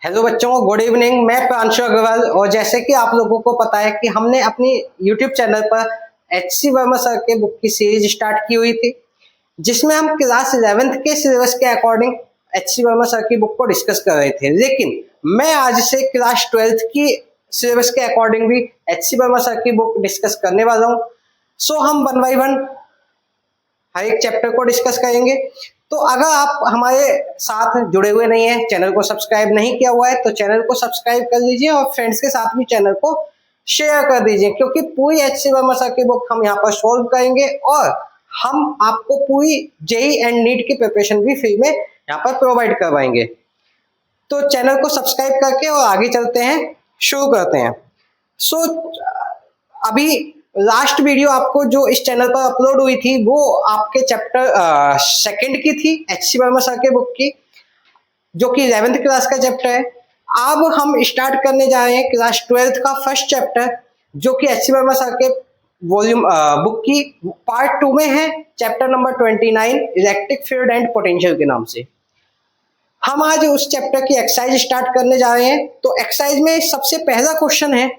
Hello बच्चों, good evening. मैं प्रांशु अग्रवाल और जैसे कि आप लोगों को पता है कि हमने अपनी यूट्यूब चैनल पर एच.सी. वर्मा सर के बुक की सीरीज स्टार्ट की हुई थी, जिसमें हम क्लास 11th के सिलेबस के अकॉर्डिंग एच.सी. वर्मा सर की बुक को डिस्कस कर रहे थे। लेकिन मैं आज से क्लास 12th की सिलेबस के अकॉर्डिंग भी एच.सी. वर्मा सर की बुक डिस्कस करने वाला हूँ। सो हम वन बाई वन हर एक चैप्टर को डिस्कस करेंगे। तो अगर आप हमारे साथ जुड़े हुए नहीं हैं, चैनल को सब्सक्राइब नहीं किया हुआ है, तो चैनल को सब्सक्राइब कर लीजिए और फ्रेंड्स के साथ भी चैनल को शेयर कर दीजिए, क्योंकि पूरी एच.सी. वर्मा सर की बुक हम यहाँ पर सॉल्व करेंगे और हम आपको पूरी जेई एंड नीट की प्रिपरेशन भी फ्री में यहाँ पर प्रोवाइड करवाएंगे। तो चैनल को सब्सक्राइब करके और आगे चलते हैं, शुरू करते हैं। सो अभी लास्ट वीडियो आपको जो इस चैनल पर अपलोड हुई थी वो आपके चैप्टर सेकंड की थी, एच.सी. वर्मा सर के बुक की, जो कि 11th क्लास का चैप्टर है। अब हम स्टार्ट करने जा रहे हैं क्लास 12th का फर्स्ट चैप्टर, जो कि एच.सी. वर्मा सर के वॉल्यूम बुक की पार्ट 2 में है, chapter number 29 electric field and potential के नाम से। हम आज उस चैप्टर की एक्सरसाइज स्टार्ट करने जा रहे हैं। तो एक्सरसाइज में सबसे पहला क्वेश्चन है।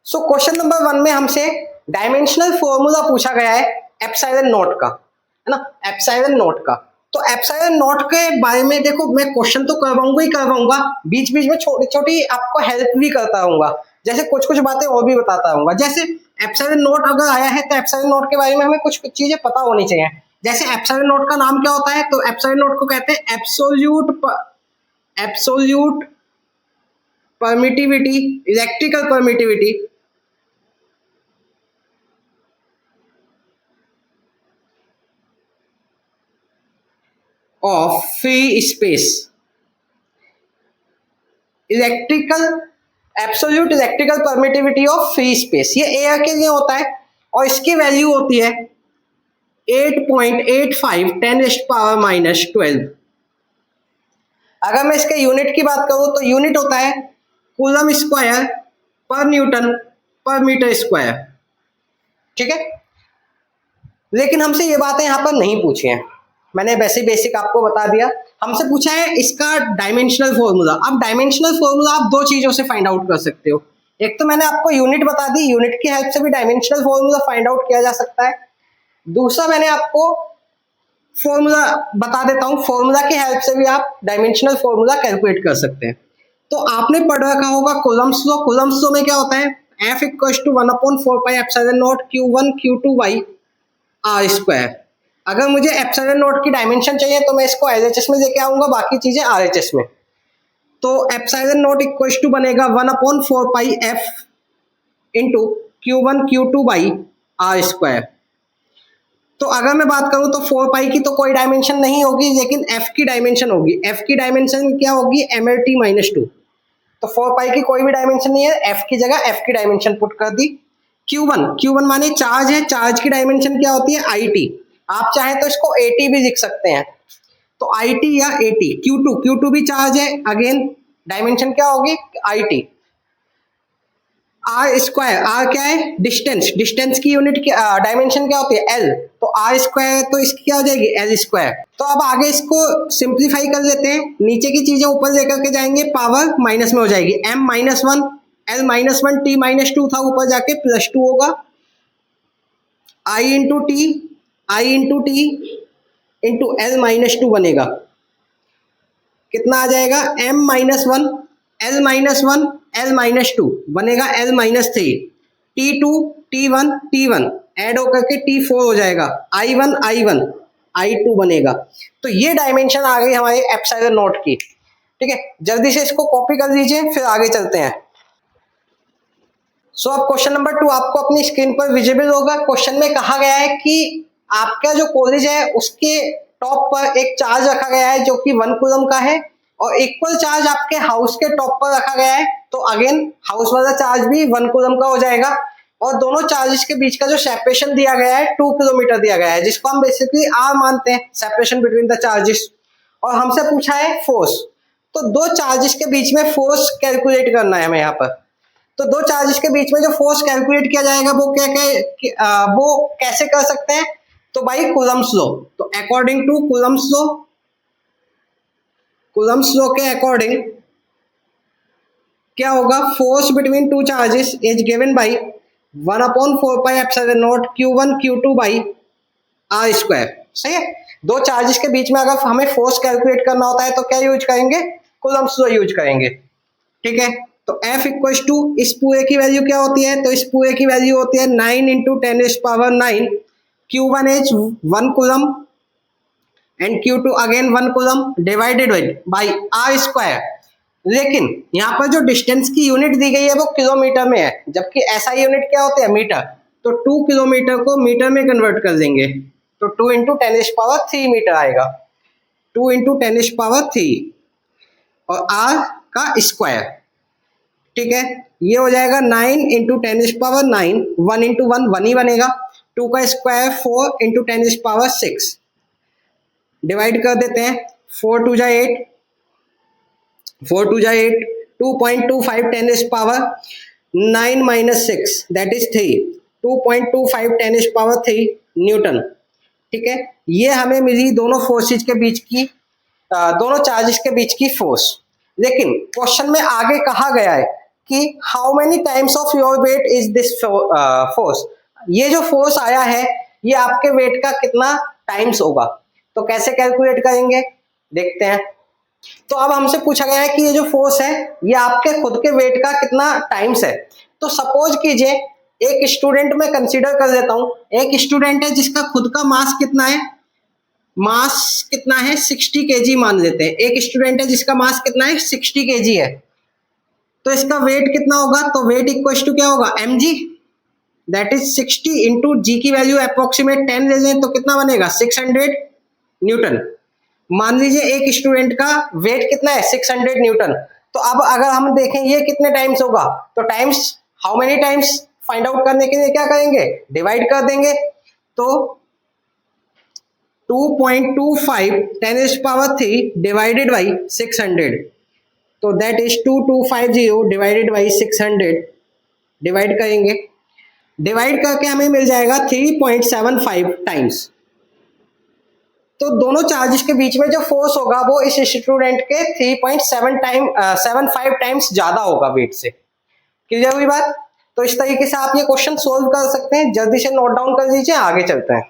सो क्वेश्चन नंबर 1 में हमसे डायमेंशनल फॉर्मूला पूछा गया है एप्सिलॉन नॉट का, है ना, एप्सिलॉन नॉट का। तो एप्सिलॉन नॉट के बारे में देखो, मैं क्वेश्चन तो करवाऊंगा ही करवाऊंगा, बीच बीच में छोटी छोटी आपको हेल्प भी करता रहूंगा, जैसे कुछ कुछ बातें और भी बताता रहूंगा। जैसे एप्सिलॉन नॉट अगर आया है तो एप्सिलॉन नॉट के बारे में हमें कुछ कुछ चीजें पता होनी चाहिए। जैसे एप्सिलॉन नॉट का नाम क्या होता है, तो एप्सिलॉन नॉट को कहते हैं absolute permittivity, electrical permittivity of free space, electrical absolute electrical permittivity of free space. ये एयर के लिए होता है और इसकी वैल्यू होती है 8.85 10⁻⁻12। अगर मैं इसके यूनिट की बात करूं तो यूनिट होता है कूलम स्क्वायर पर न्यूटन पर मीटर स्क्वायर। ठीक है, लेकिन हमसे ये बातें यहां पर नहीं पूछी हैं, मैंने वैसे बेसिक आपको बता दिया। हमसे पूछा है इसका डायमेंशनल फॉर्मूला। अब डायमेंशनल फॉर्मूला आप दो चीजों से फाइंड आउट कर सकते हो। एक तो मैंने आपको यूनिट बता दी, यूनिट की हेल्प से भी डायमेंशनल फॉर्मूला फाइंड आउट किया जा सकता है। दूसरा मैंने आपको फॉर्मूला बता देता हूं, फॉर्मूला की हेल्प से भी आप डायमेंशनल फॉर्मूला कैलकुलेट कर सकते हैं। तो आपने पढ़ रखा होगा कूलम्ब्स लॉ। कूलम्ब्स लॉ में क्या होता है, F = 1/4πε0 Q1 Q2 y are square. अगर मुझे एप्सिलॉन नॉट की डायमेंशन चाहिए तो मैं इसको एलएचएस में लेके आऊंगा, बाकी चीजें आरएचएस में। तो एप्सिलॉन नॉट इक्वल्स टू बनेगा 1/4πf into Q1 Q2 by R square. तो अगर मैं बात करूं तो 4 की तो कोई डायमेंशन नहीं होगी, लेकिन एफ की डायमेंशन होगी। एफ की डायमेंशन क्या होगी, mlt-2। तो 4 की कोई भी डायमेंशन नहीं है, एफ की जगह एफ की डायमेंशन पुट कर दी। Q1 माने चार्ज है, चार्ज की डायमेंशन क्या होती है, IT। आप चाहे तो इसको AT भी लिख सकते हैं, तो IT या AT। Q2 भी चार्ज है, अगेन डायमेंशन क्या होगी, IT। आर स्क्वायर, आर क्या है, डिस्टेंस, डिस्टेंस की यूनिट की डायमेंशन क्या होती है, L। तो आर स्क्वायर तो इसकी क्या हो जाएगी, L स्क्वायर। तो अब आगे इसको सिंप्लीफाई कर लेते हैं, नीचे की चीजें ऊपर लेकर के जाएंगे, पावर माइनस में हो जाएगी, m-1 L-1 t-2 था, ऊपर जाके +2 होगा, I into T into L-2 बनेगा। कितना आ जाएगा, m-1 L-1 L-2 बनेगा L-3, T2 T1 ऐड होकर के T4 हो जाएगा, I1 I2 बनेगा। तो ये डायमेंशन आ गई हमारे एप्सिलॉन नॉट की। ठीक है, जल्दी से इसको कॉपी कर लीजिए, फिर आगे चलते हैं। सो अब क्वेश्चन नंबर 2 आपको अपनी स्क्रीन पर विजिबल होगा। क्वेश्चन में कहा गया है कि आपका जो कॉलेज है उसके टॉप पर एक चार्ज रखा गया है जो कि 1 कूलम का है, और इक्वल चार्ज आपके हाउस के टॉप पर रखा गया है। तो अगेन हाउस वाला चार्ज भी 1 कूलम का हो जाएगा, और दोनों चार्जेस के बीच का जो सेपरेशन दिया गया है 2 किलोमीटर दिया गया है, जिसको हम बेसिकली आर मानते हैं, सेपरेशन बिटवीन द चार्जेस। और हमसे पूछा है फोर्स, तो दो चार्जेस के बीच में फोर्स कैलकुलेट करना है हमें यहाँ पर। तो दो चार्जेस के बीच में जो फोर्स कैलकुलेट किया जाएगा वो वो कैसे कर सकते हैं, तो बाई कूलम्ब्स लॉ। तो according to Coulomb's law, Coulomb's law के अकॉर्डिंग क्या होगा, force between two charges is given by 1/4 pi epsilon naught Q1 Q2 by R square. सही है, दो चार्जेस के बीच में अगर हमें फोर्स कैलकुलेट करना होता है तो क्या यूज करेंगे, कूलम्ब्स लॉ यूज करेंगे। ठीक है, तो F इक्वल टू इस पूरे की वैल्यू क्या होती है, तो इस पूरे की वैल्यू होती है 9 × 10⁻⁹ Q1 is 1 coulomb and Q2 again 1 coulomb divided by R square. लेकिन यहाँ पर जो डिस्टेंस की यूनिट दी गई है वो किलोमीटर में है, जबकि ऐसा यूनिट क्या होता है, मीटर। तो 2 किलोमीटर को मीटर में कन्वर्ट कर देंगे, तो 2 × 10⁻³ मीटर आएगा, 2 × 10⁻³ और आर का स्क्वायर। ठीक है, ये हो जाएगा 9 × 10⁻⁹, 1 इंटू 1 1 ही बनेगा, 2 का स्क्वायर 4 × 10⁻⁶, डिवाइड कर देते हैं, 4 2 जा 8, 4 2 जा 8, 2.25 10⁻⁹ दैट इज 3, 2.25 10⁻³ न्यूटन। ठीक है, ये हमें मिली दोनों फोर्सेज के बीच की, दोनों चार्जेस के बीच की फोर्स। लेकिन क्वेश्चन में आगे कहा गया है कि how many times of your weight is this force, ये जो फोर्स आया है ये आपके वेट का कितना टाइम्स होगा। तो कैसे कैलकुलेट करेंगे, देखते हैं। तो अब हमसे पूछा गया है कि ये जो फोर्स है ये आपके खुद के वेट का कितना टाइम्स है। तो सपोज कीजिए एक स्टूडेंट में कंसीडर कर लेता हूं, एक स्टूडेंट है जिसका खुद का मास कितना है, मास कितना है 60 केजी मान लेते हैं, एक स्टूडेंट है जिसका मास कितना है 60 केजी है, तो इसका वेट कितना होगा, तो वेट इक्वल टू क्या होगा, mg, दैट इज 60 इंटू जी की वैल्यू अप्रोक्सीमेट 10 ले लें तो कितना बनेगा 600 न्यूटन। मान लीजिए एक स्टूडेंट का वेट कितना है 600 न्यूटन। तो अब अगर हम देखें ये कितने टाइम्स होगा, तो times how many times find out करने के लिए क्या करेंगे, डिवाइड कर देंगे। तो 2.25 10⁻³ डिवाइडेड बाई 600, तो that is 2250 divided by 600, divide करेंगे, डिवाइड करके हमें मिल जाएगा 3.75 टाइम्स। तो दोनों चार्जेस के बीच में जो फोर्स होगा वो इस स्टूडेंट के 3.75 टाइम्स ज्यादा होगा वेट से। क्लियर हुई बात। तो इस तरीके से आप ये क्वेश्चन सोल्व कर सकते हैं, जल्दी से नोट डाउन कर दीजिए, आगे चलते हैं।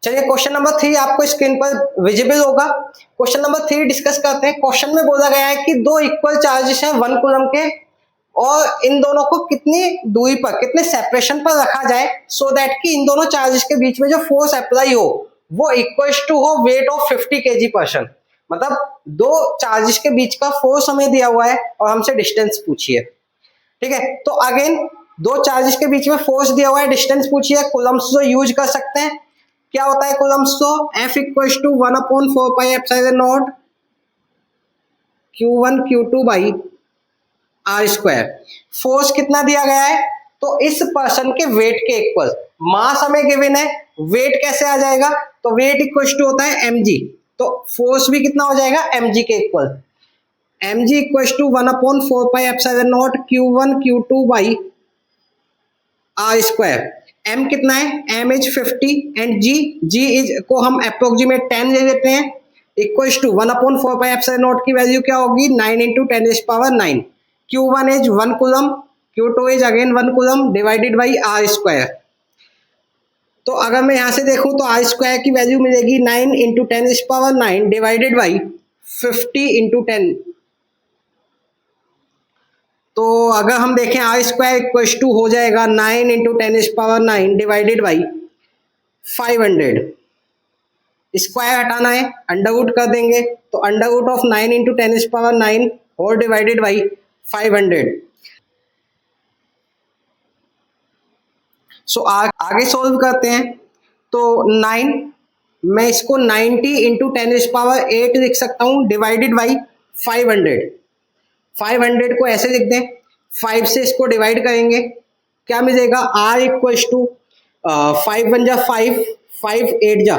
चलिए क्वेश्चन नंबर 3 आपको स्क्रीन पर विजिबल होगा। क्वेश्चन नंबर 3 डिस्कस करते हैं। क्वेश्चन में बोला गया है कि दो इक्वल चार्जेस हैं 1 कूलम के, और इन दोनों को कितनी दूरी पर, कितने सेपरेशन पर रखा जाए सो दैट कि इन दोनों चार्जेस के बीच में जो फोर्स अप्लाई हो वो इक्वल टू हो वेट ऑफ 50 केजी पर्सन। मतलब दो चार्जेस के बीच का फोर्स हमें दिया हुआ है और हमसे डिस्टेंस पूछिए। ठीक है, तो अगेन दो चार्जेस के बीच में फोर्स दिया हुआ है, डिस्टेंस पूछिए, कूलम्ब्स लॉ यूज कर सकते हैं। क्या होता है Coulomb's law, F equal to 1/4 pi epsilon naught Q1 Q2 by R square. Force कितना दिया गया है, तो इस पर्सन के वेट के इक्वल, मास हमें गिवन है, वेट कैसे आ जाएगा, तो वेट इक्वल टू होता है mg, तो फोर्स भी कितना हो जाएगा mg के equal, mg equal to 1/4 pi epsilon naught Q1 Q2 by R square. m कितना है, m is 50 and g is को हम अप्रोक्सीमेट 10 ले लेते हैं, equal to 1/4 pi epsilon naught की वैल्यू क्या होगी 9 × 10⁻⁹। Q1 is 1 coulomb, Q2 is again 1 coulomb divided by R square. तो अगर मैं यहां से देखूं तो आर स्क्वायर की वैल्यू मिलेगी 9 × 10⁻⁹ डिवाइडेड बाई 50 × 10। तो अगर हम देखें आर स्क्वायर इक्वल टू हो जाएगा 9 × 10⁻⁹ डिवाइडेड बाई 500। स्क्वायर हटाना है, अंडर रूट कर देंगे, तो अंडर रूट ऑफ 9 × 10⁻⁹ और डिवाइडेड बाई 500। सो आगे सोल्व करते हैं। तो 9, मैं इसको 90 × 10⁸ लिख सकता हूं डिवाइडेड बाई 500। 500 को ऐसे लिख दें, 5 से इसको डिवाइड करेंगे, क्या मिलेगा r इक्वल टू 5 1 जा 5, 5 8 जा,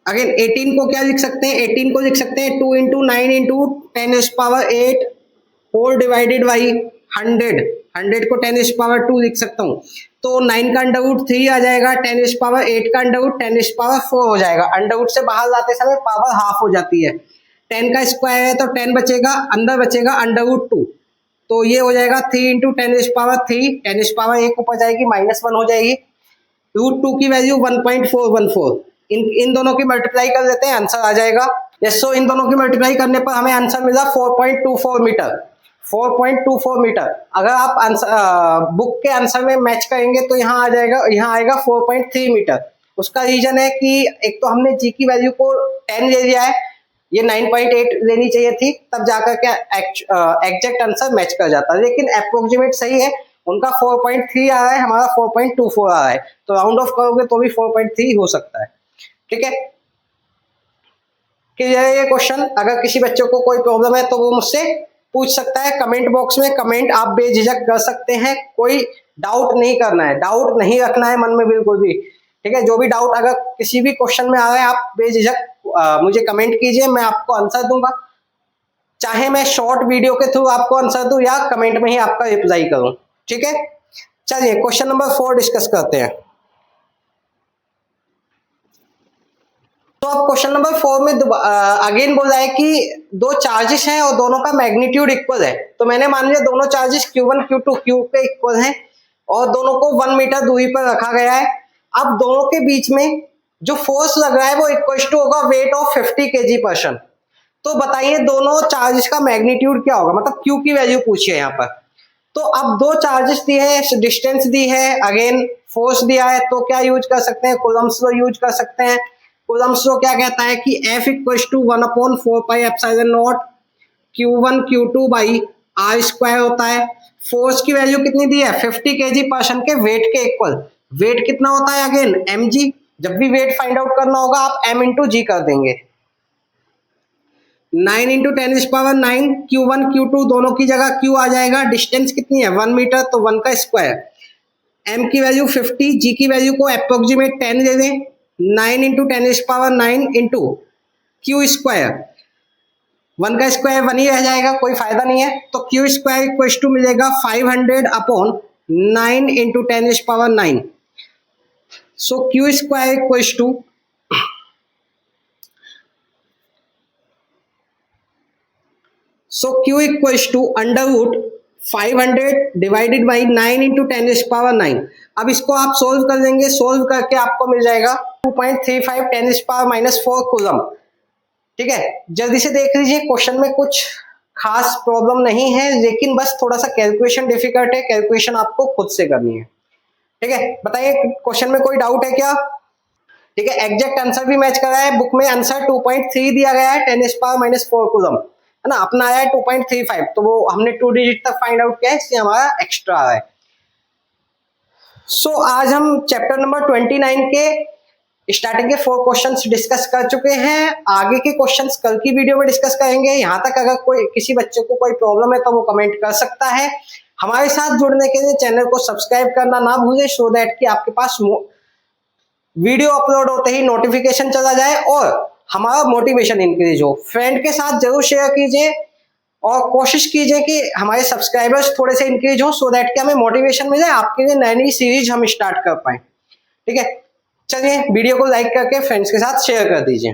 अगेन 18 को क्या लिख सकते हैं, 18 को लिख सकते हैं 2 into 9 into 10⁸ whole divided by 100, 100 को 10⁸2 लिख सकता हूँ। तो 9 का अंडरवुड 3 आ जाएगा, 10⁸8 का अंडरवुड 10⁸4 हो जाएगा। अंडरवुड से बाहर लाते समय पावर हाफ हो जाती है। 10 का स्क्वायर है तो 10 बचेगा, अंदर बचेगा अंडरवुड 2, तो ये हो जाएगा 3 इंटू 10⁻3, 10⁻1 ऊपर जाएगी -1 हो जाएगी। √2 की वैल्यू 1.414, इन दोनों की मल्टीप्लाई कर देते हैं, आंसर आ जाएगा। यस, सो इन दोनों की मल्टीप्लाई करने पर हमें आंसर मिला 4.24 मीटर, 4.24 मीटर। अगर आप आंसर बुक के आंसर में मैच करेंगे तो यहाँ आ जाएगा, यहाँ आएगा 4.3 मीटर। उसका रीजन है कि एक तो हमने जी की वैल्यू को 10 ले लिया है, ये 9.8 लेनी चाहिए थी, तब जाकर क्या एग्जैक्ट आंसर मैच कर जाता है, लेकिन अप्रोक्सीमेट सही है। उनका 4.3 आ रहा है, हमारा 4.24 आ रहा है, तो राउंड ऑफ करोगे तो भी 4.3 हो सकता है। ठीक है, क्लियर है ये क्वेश्चन? अगर किसी बच्चों को कोई प्रॉब्लम है तो वो मुझसे पूछ सकता है, कमेंट बॉक्स में कमेंट आप बेझिझक कर सकते हैं, कोई डाउट नहीं करना है, डाउट नहीं रखना है मन में बिल्कुल भी। ठीक है, जो भी डाउट अगर किसी भी क्वेश्चन में आ रहा है आप बेझिझक मुझे कमेंट कीजिए, मैं आपको आंसर दूंगा, चाहे मैं शॉर्ट वीडियो के थ्रू आपको आंसर दूं या कमेंट में ही आपका रिप्लाई करूं। ठीक है, चलिए क्वेश्चन नंबर 4 डिस्कस करते हैं। तो अब क्वेश्चन नंबर 4 में अगेन बोला है कि दो चार्जेस हैं और दोनों का मैग्नीट्यूड इक्वल है। तो मैंने मान लिया दोनों चार्जेस Q1 Q2 Q पे इक्वल हैं और दोनों को 1 मीटर दूरी पर रखा गया है। अब दोनों के बीच में जो फोर्स लग रहा है वो इक्वल टू होगा वेट ऑफ 50 kg/पर्सन। तो बताइए दोनों चार्जेस का मैग्नीट्यूड क्या होगा, मतलब Q की वैल्यू पूछी है यहाँ पर। तो अब दो चार्जेस दिए हैं, डिस्टेंस दी है, अगेन फोर्स दिया है, तो क्या यूज कर सकते हैं, कूलम्ब्स लॉ यूज कर सकते हैं। कूलम्ब्स लॉ क्या कहता है कि F equals to 1/4πε0 Q1 Q2 by R square होता है। फोर्स की वैल्यू कितनी दी है, 50 kg/पर्सन के वेट के इक्वल। वेट कितना होता है, अगेन mg। जब भी वेट फाइंड आउट करना होगा आप m इंटू जी कर देंगे। 9 इंटू 10⁻9, Q1 Q2 दोनों की जगह Q आ जाएगा। डिस्टेंस कितनी है 1 मीटर, तो 1 का स्क्वायर। m की वैल्यू 50, g की वैल्यू को अप्रोक्सीमेट 10 ले लें। 9 इंटू 10⁻9 इंटू क्यू स्क्वायर, 1 का स्क्वायर 1 ही रह जाएगा, कोई फायदा नहीं है, तो क्यू स्क्वायर इक्वल टू मिलेगा 500/9 into 10⁻9। So Q square equal to Q equals to underwood 500 divided by 9 into 10⁻9। अब इसको आप सोल्व कर देंगे, सोल्व करके आपको मिल जाएगा 2.35 10⁻⁻4 कूलम। ठीक है, जल्दी से देख लीजिए, क्वेश्चन में कुछ खास प्रॉब्लम नहीं है, लेकिन बस थोड़ा सा कैलकुलेशन डिफिकल्ट है, कैलकुलेशन आपको खुद से करनी है। ठीक है, बताइए क्वेश्चन में कोई डाउट है क्या? ठीक है, एग्जैक्ट आंसर भी मैच कर रहा है, बुक में आंसर 2.3 दिया गया है, 10⁻⁻4 कूलम है ना, अपना आया है 2.35, तो वो हमने 2 डिजिट तक फाइंड आउट किया है, इसलिए हमारा एक्स्ट्रा आया है। सो आज हम चैप्टर नंबर 29 के स्टार्टिंग के 4 क्वेश्चंस डिस्कस कर चुके हैं। आगे के क्वेश्चंस कल की वीडियो में डिस्कस करेंगे। यहाँ तक अगर कोई किसी बच्चे को कोई प्रॉब्लम है तो वो कमेंट कर सकता है। हमारे साथ जुड़ने के लिए चैनल को सब्सक्राइब करना ना भूलें, सो दैट कि आपके पास वीडियो अपलोड होते ही नोटिफिकेशन चला जाए और हमारा मोटिवेशन इंक्रीज हो। फ्रेंड के साथ जरूर शेयर कीजिए और कोशिश कीजिए कि हमारे सब्सक्राइबर्स थोड़े से इंक्रीज हो, सो दैट कि हमें मोटिवेशन मिले, आपके लिए नई नई सीरीज हम स्टार्ट कर पाए। ठीक है, चलिए वीडियो को लाइक करके फ्रेंड्स के साथ शेयर कर दीजिए।